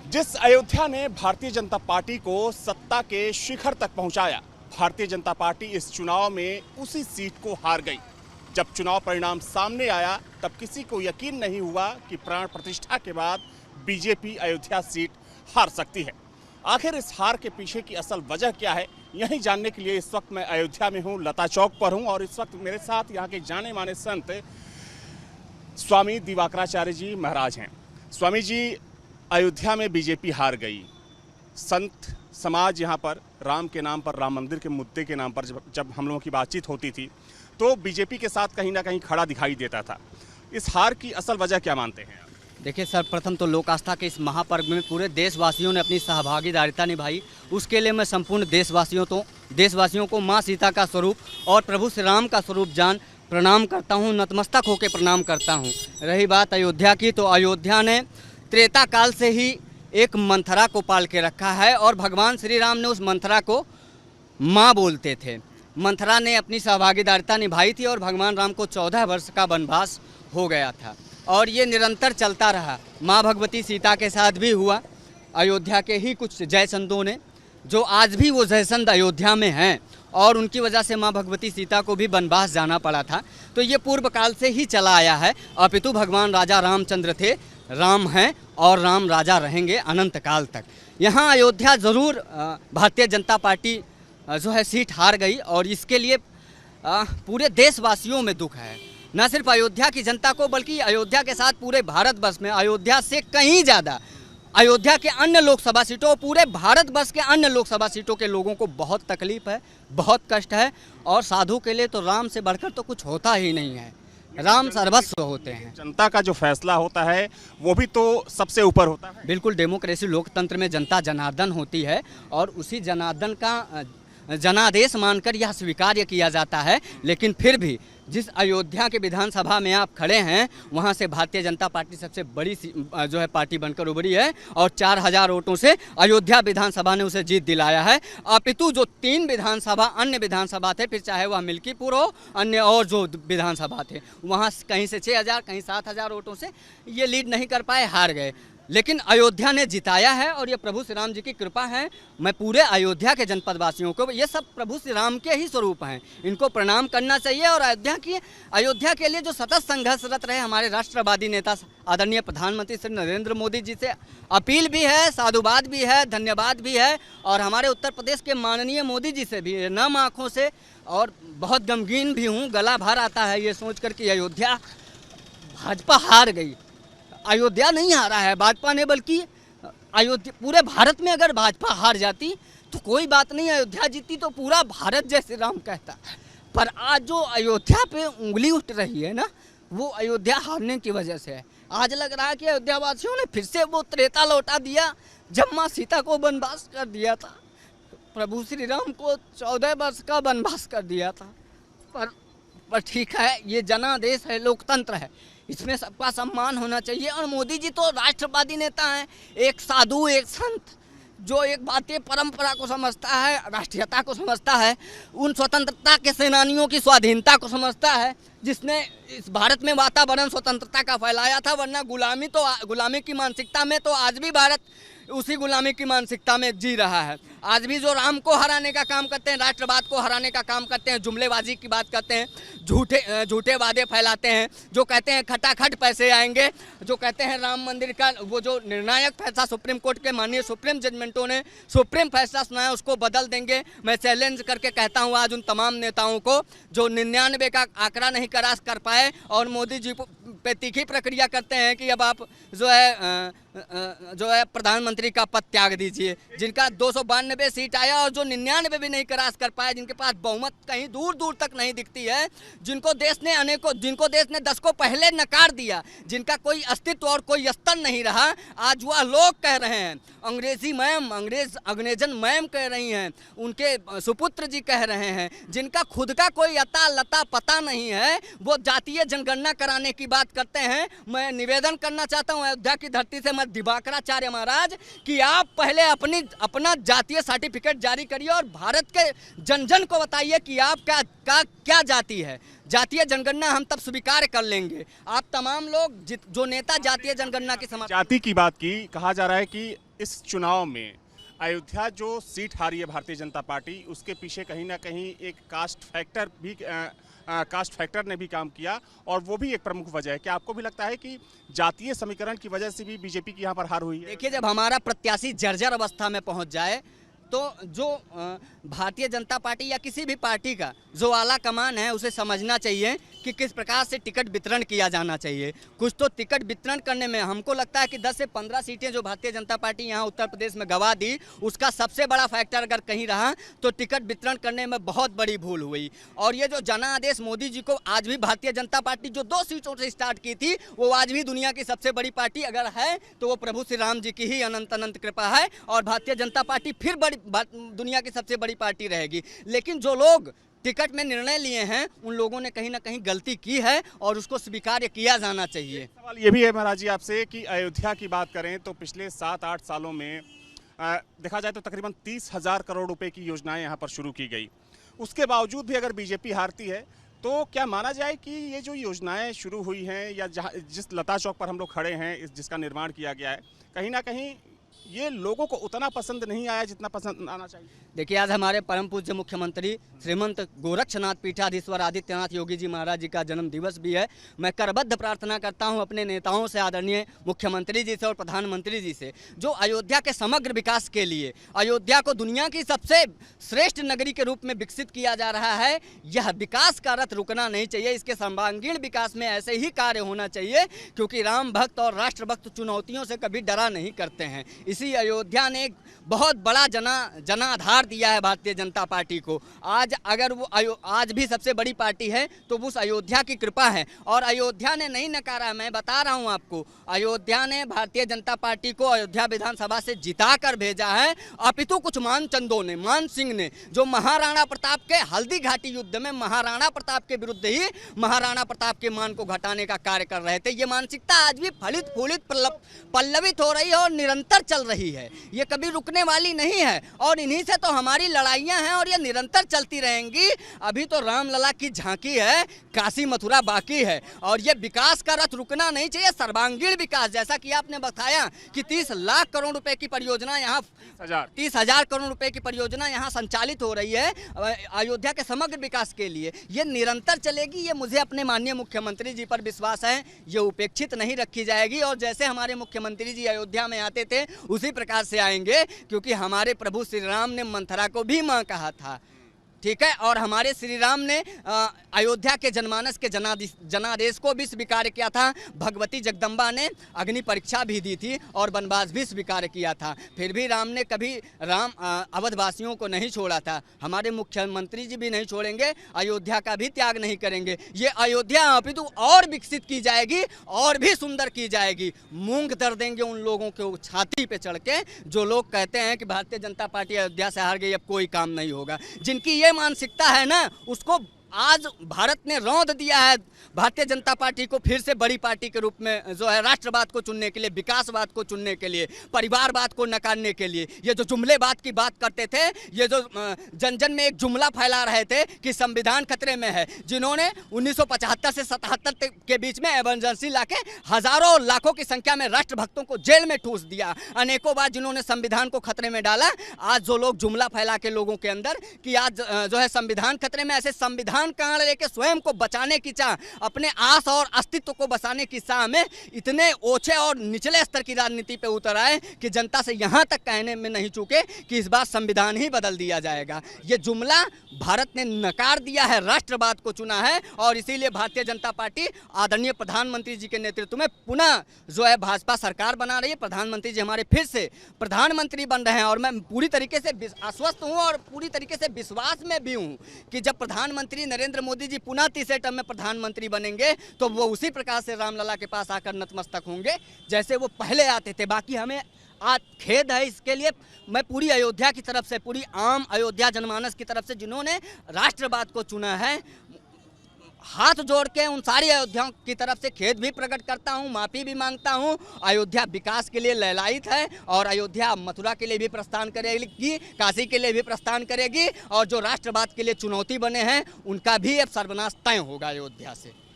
जिस अयोध्या ने भारतीय जनता पार्टी को सत्ता के शिखर तक पहुंचाया, भारतीय जनता पार्टी इस चुनाव में उसी सीट को हार गई। जब चुनाव परिणाम सामने आया तब किसी को यकीन नहीं हुआ कि प्राण प्रतिष्ठा के बाद बीजेपी अयोध्या सीट हार सकती है। आखिर इस हार के पीछे की असल वजह क्या है, यही जानने के लिए इस वक्त मैं अयोध्या में हूं, लता चौक पर हूं और इस वक्त मेरे साथ यहाँ के जाने माने संत स्वामी दिवाकराचार्य जी महाराज हैं। स्वामी जी, अयोध्या में बीजेपी हार गई। संत समाज यहाँ पर राम के नाम पर, राम मंदिर के मुद्दे के नाम पर जब हम लोगों की बातचीत होती थी तो बीजेपी के साथ कहीं ना कहीं खड़ा दिखाई देता था। इस हार की असल वजह क्या मानते हैं? देखिए, सर्वप्रथम तो लोक आस्था के इस महापर्व में पूरे देशवासियों ने अपनी सहभागीदारिता निभाई। उसके लिए मैं संपूर्ण देशवासियों को माँ सीता का स्वरूप और प्रभु श्री राम का स्वरूप जान प्रणाम करता हूँ, नतमस्तक होकर प्रणाम करता हूँ। रही बात अयोध्या की, तो अयोध्या ने त्रेता काल से ही एक मंथरा को पाल के रखा है और भगवान श्री राम ने उस मंथरा को माँ बोलते थे। मंथरा ने अपनी सहभागीदारिता निभाई थी और भगवान राम को 14 वर्ष का वनवास हो गया था और ये निरंतर चलता रहा। माँ भगवती सीता के साथ भी हुआ। अयोध्या के ही कुछ जयचंदों ने, जो आज भी वो जयचंद अयोध्या में हैं और उनकी वजह से माँ भगवती सीता को भी वनवास जाना पड़ा था। तो ये पूर्व काल से ही चला आया है। अपितु भगवान राजा रामचंद्र थे, राम हैं और राम राजा रहेंगे अनंत काल तक। यहाँ अयोध्या ज़रूर भारतीय जनता पार्टी जो है सीट हार गई और इसके लिए पूरे देशवासियों में दुख है। न सिर्फ अयोध्या की जनता को बल्कि अयोध्या के साथ पूरे भारतवर्ष में, अयोध्या से कहीं ज़्यादा अयोध्या के अन्य लोकसभा सीटों, पूरे भारतवर्ष के अन्य लोकसभा सीटों के लोगों को बहुत तकलीफ है, बहुत कष्ट है। और साधु के लिए तो राम से बढ़कर तो कुछ होता ही नहीं है। राम सर्वस्व होते हैं। जनता का जो फैसला होता है वो भी तो सबसे ऊपर होता है। बिल्कुल, डेमोक्रेसी लोकतंत्र में जनता जनार्दन होती है और उसी जनार्दन का जनादेश मानकर यह स्वीकार्य किया जाता है। लेकिन फिर भी जिस अयोध्या के विधानसभा में आप खड़े हैं, वहां से भारतीय जनता पार्टी सबसे बड़ी जो है पार्टी बनकर उभरी है और 4000 वोटों से अयोध्या विधानसभा ने उसे जीत दिलाया है। अपितु जो 3 विधानसभा अन्य विधानसभा थे, फिर चाहे वह मिल्कीपुर हो, अन्य और जो विधानसभा थे, वहाँ कहीं से 6000 कहीं 7000 वोटों से ये लीड नहीं कर पाए, हार गए। लेकिन अयोध्या ने जिताया है और ये प्रभु श्री राम जी की कृपा है। मैं पूरे अयोध्या के जनपद वासियों को, ये सब प्रभु श्री राम के ही स्वरूप हैं, इनको प्रणाम करना चाहिए। और अयोध्या के लिए जो सतत संघर्षरत रहे हमारे राष्ट्रवादी नेता आदरणीय प्रधानमंत्री श्री नरेंद्र मोदी जी से अपील भी है, साधुवाद भी है, धन्यवाद भी है। और हमारे उत्तर प्रदेश के माननीय मोदी जी से भी नम आँखों से और बहुत गमगीन भी हूँ, गला भर आता है ये सोच कर कि अयोध्या भाजपा हार गई। अयोध्या नहीं हारा है भाजपा ने, बल्कि अयोध्या पूरे भारत में अगर भाजपा हार जाती तो कोई बात नहीं, अयोध्या जीती तो पूरा भारत जय श्री राम कहता। पर आज जो अयोध्या पे उंगली उठ रही है ना, वो अयोध्या हारने की वजह से है। आज लग रहा है कि अयोध्या वासियों ने फिर से वो त्रेता लौटा दिया जब माँ सीता को वनवास कर दिया था, प्रभु श्री राम को 14 वर्ष का वनवास कर दिया था। पर ठीक है, ये जनादेश है, लोकतंत्र है, इसमें सबका सम्मान होना चाहिए। और मोदी जी तो राष्ट्रवादी नेता हैं, एक साधु, एक संत, जो एक भारतीय परंपरा को समझता है, राष्ट्रीयता को समझता है, उन स्वतंत्रता के सेनानियों की स्वाधीनता को समझता है, जिसने इस भारत में वातावरण स्वतंत्रता का फैलाया था। वरना गुलामी की मानसिकता में तो आज भी भारत उसी गुलामी की मानसिकता में जी रहा है। आज भी जो राम को हराने का काम करते हैं, राष्ट्रवाद को हराने का काम करते हैं, जुमलेबाजी की बात करते हैं, झूठे वादे फैलाते हैं, जो कहते हैं खटाखट पैसे आएंगे, जो कहते हैं राम मंदिर का वो जो निर्णायक फैसला सुप्रीम कोर्ट के माननीय सुप्रीम जजमेंटों ने सुप्रीम फैसला सुनाया उसको बदल देंगे। मैं चैलेंज करके कहता हूँ आज उन तमाम नेताओं को जो 99 का आंकड़ा नहीं क्रॉस कर पाए और मोदी जी पे तीखी प्रक्रिया करते हैं कि अब आप जो है प्रधानमंत्री का पद त्याग दीजिए, जिनका 292 सीट आया और जो 99 भी नहीं क्रॉस कर पाए, जिनके पास बहुमत कहीं दूर दूर तक नहीं दिखती है, जिनको देश ने 10 को पहले नकार दिया, जिनका कोई अस्तित्व और कोई स्तर नहीं रहा, आज वह लोग कह रहे हैं, अंग्रेजन मैम कह रही हैं, उनके सुपुत्र जी कह रहे हैं, जिनका खुद का कोई अता लता पता नहीं है, वो जातीय जनगणना कराने की बात करते हैं। मैं निवेदन करना चाहता हूँ अयोध्या की धरती से, मैं दिवाकराचार्य महाराज, कि आप पहले अपना जातीय सर्टिफिकेट जारी करिए और भारत के जन जन को बताइए कि आप क्या जाति है। जातीय जनगणना हम तब स्वीकार कर लेंगे। आप तमाम लोग जो नेता जातीय जनगणना की जाति की बात की, कहा जा रहा है कि इस चुनाव में अयोध्या जो सीट हारी है भारतीय जनता पार्टी, उसके पीछे कहीं ना कहीं एक कास्ट फैक्टर ने भी काम किया और वो भी एक प्रमुख वजह है। क्या आपको भी लगता है कि जातीय समीकरण की वजह से भी बीजेपी की यहाँ पर हार हुई है? देखिए, जब हमारा प्रत्याशी जर्जर अवस्था में पहुंच जाए तो जो भारतीय जनता पार्टी या किसी भी पार्टी का जो आला कमान है उसे समझना चाहिए कि किस प्रकार से टिकट वितरण किया जाना चाहिए। कुछ तो टिकट वितरण करने में हमको लगता है कि 10 से 15 सीटें जो भारतीय जनता पार्टी यहाँ उत्तर प्रदेश में गंवा दी, उसका सबसे बड़ा फैक्टर अगर कहीं रहा तो टिकट वितरण करने में बहुत बड़ी भूल हुई। और ये जो जनादेश मोदी जी को आज भी भारतीय जनता पार्टी जो 2 सीटों से स्टार्ट की थी, वो आज भी दुनिया की सबसे बड़ी पार्टी अगर है तो वो प्रभु श्री राम जी की ही अनंत अनंत कृपा है और भारतीय जनता पार्टी फिर दुनिया की सबसे बड़ी पार्टी रहेगी। लेकिन जो लोग टिकट में निर्णय लिए हैं उन लोगों ने कहीं ना कहीं गलती की है और उसको स्वीकार किया जाना चाहिए। सवाल ये भी है महाराज जी आपसे कि अयोध्या की बात करें तो पिछले 7-8 सालों में देखा जाए तो तकरीबन 30,000 करोड़ रुपए की योजनाएं यहाँ पर शुरू की गई। उसके बावजूद भी अगर बीजेपी हारती है तो क्या माना जाए कि ये जो योजनाएं शुरू हुई हैं या जिस लता चौक पर हम लोग खड़े हैं, जिसका निर्माण किया गया है, कहीं ना कहीं ये लोगों को उतना पसंद नहीं आया जितना पसंद आना चाहिए? देखिए, आज हमारे परम पूज्य मुख्यमंत्री श्रीमंत गोरक्षनाथ पीठाधीश्वर आदित्यनाथ योगी जी महाराज जी का जन्म दिवस भी है। मैं करबद्ध प्रार्थना करता हूं अपने नेताओं से, आदरणीय मुख्यमंत्री जी से और प्रधानमंत्री जी से, जो अयोध्या के समग्र विकास के लिए अयोध्या को दुनिया की सबसे श्रेष्ठ नगरी के रूप में विकसित किया जा रहा है। यह विकास का रथ रुकना नहीं चाहिए, इसके सर्वांगीण विकास में ऐसे ही कार्य होना चाहिए, क्योंकि राम भक्त और राष्ट्र भक्त चुनौतियों से कभी डरा नहीं करते हैं। इसी अयोध्या ने एक बहुत बड़ा जनाधार दिया है भारतीय जनता पार्टी को। आज अगर वो आज भी सबसे बड़ी पार्टी है तो उस अयोध्या की कृपा है और अयोध्या ने नहीं नकारा। मैं बता रहा हूं आपको, अयोध्या ने भारतीय जनता पार्टी को अयोध्या विधानसभा से जिता कर भेजा है। अपितु कुछ मान सिंह ने जो महाराणा प्रताप के हल्दी घाटी युद्ध में महाराणा प्रताप के विरुद्ध ही महाराणा प्रताप के मान को घटाने का कार्य कर रहे थे। ये मानसिकता आज भी फलित फूलित पल्लवित हो रही है और निरंतर चल रही है, ये कभी रुकने वाली नहीं है और इन्हीं से तो हमारी लड़ाइयां हैं और ये निरंतर चलती रहेंगी। अभी तो रामलला की झांकी है, काशी मथुरा बाकी है और ये विकास का रथ रुकना नहीं चाहिए। सर्वांगीण विकास, जैसा कि आपने बताया कि 30 लाख करोड़ रुपए की परियोजना यहाँ 30,000 करोड़ रुपए की परियोजना यहाँ संचालित हो रही है अयोध्या के समग्र विकास के लिए। ये निरंतर चलेगी, ये मुझे अपने माननीय मुख्यमंत्री जी पर विश्वास है, ये उपेक्षित नहीं रखी जाएगी। और जैसे हमारे मुख्यमंत्री जी अयोध्या में आते थे उसी प्रकार से आएंगे, क्योंकि हमारे प्रभु श्री राम ने मंथरा को भी मां कहा था, ठीक है। और हमारे श्री राम ने अयोध्या के जनमानस के जनादेश को भी स्वीकार किया था। भगवती जगदम्बा ने अग्नि परीक्षा भी दी थी और वनवास भी स्वीकार किया था, फिर भी राम ने कभी अवधवासियों को नहीं छोड़ा था। हमारे मुख्यमंत्री जी भी नहीं छोड़ेंगे, अयोध्या का भी त्याग नहीं करेंगे। ये अयोध्या अपितु और विकसित की जाएगी और भी सुंदर की जाएगी। मूंग दर देंगे उन लोगों के छाती पे चढ़ के जो लोग कहते हैं कि भारतीय जनता पार्टी अयोध्या से हार गई, अब कोई काम नहीं होगा। जिनकी मानसिकता है ना, उसको आज भारत ने रौंद दिया है भारतीय जनता पार्टी को फिर से बड़ी पार्टी के रूप में, जो है राष्ट्रवाद को चुनने के लिए, विकासवाद को चुनने के लिए, परिवारवाद को नकारने के लिए। ये जो जुमलेबाद की बात करते थे, ये जो जन जन में एक जुमला फैला रहे थे कि संविधान खतरे में है, जिन्होंने 1975 से 77 के बीच में इमरजेंसी लाके हजारों लाखों की संख्या में राष्ट्रभक्तों को जेल में ठूस दिया, अनेकों बार जिन्होंने संविधान को खतरे में डाला। आज जो लोग जुमला फैला के लोगों के अंदर कि आज जो है संविधान खतरे में, ऐसे संविधान कहाँ लेके स्वयं को बचाने की चाह, अपने आस और अस्तित्व को बचाने की चाह में इतने ओछे और निचले स्तर की राजनीति पे उतर आए कि जनता से यहां तक कहने में नहीं चूके कि इस बार संविधान ही बदल दिया जाएगा। ये जुमला भारत ने नकार दिया है, राष्ट्रवाद को चुना है और इसीलिए भारतीय जनता पार्टी आदरणीय प्रधानमंत्री जी के नेतृत्व में पुनः जो है भाजपा सरकार बना रही है। प्रधानमंत्री जी हमारे फिर से प्रधानमंत्री बन रहे हैं और मैं पूरी तरीके से आश्वस्त हूँ और पूरी तरीके से विश्वास में भी हूँ कि जब प्रधानमंत्री नरेंद्र मोदी जी पुनः तीसरे टर्म में प्रधानमंत्री बनेंगे तो वो उसी प्रकार से रामलला के पास आकर नतमस्तक होंगे जैसे वो पहले आते थे। बाकी हमें आज खेद है इसके लिए, मैं पूरी अयोध्या की तरफ से, पूरी आम अयोध्या जनमानस की तरफ से जिन्होंने राष्ट्रवाद को चुना है, हाथ जोड़ के उन सारी अयोध्याओं की तरफ से खेद भी प्रकट करता हूं, माफ़ी भी मांगता हूं। अयोध्या विकास के लिए ललायित है और अयोध्या मथुरा के लिए भी प्रस्थान करेगी, काशी के लिए भी प्रस्थान करेगी और जो राष्ट्रवाद के लिए चुनौती बने हैं उनका भी अब सर्वनाश तय होगा अयोध्या से।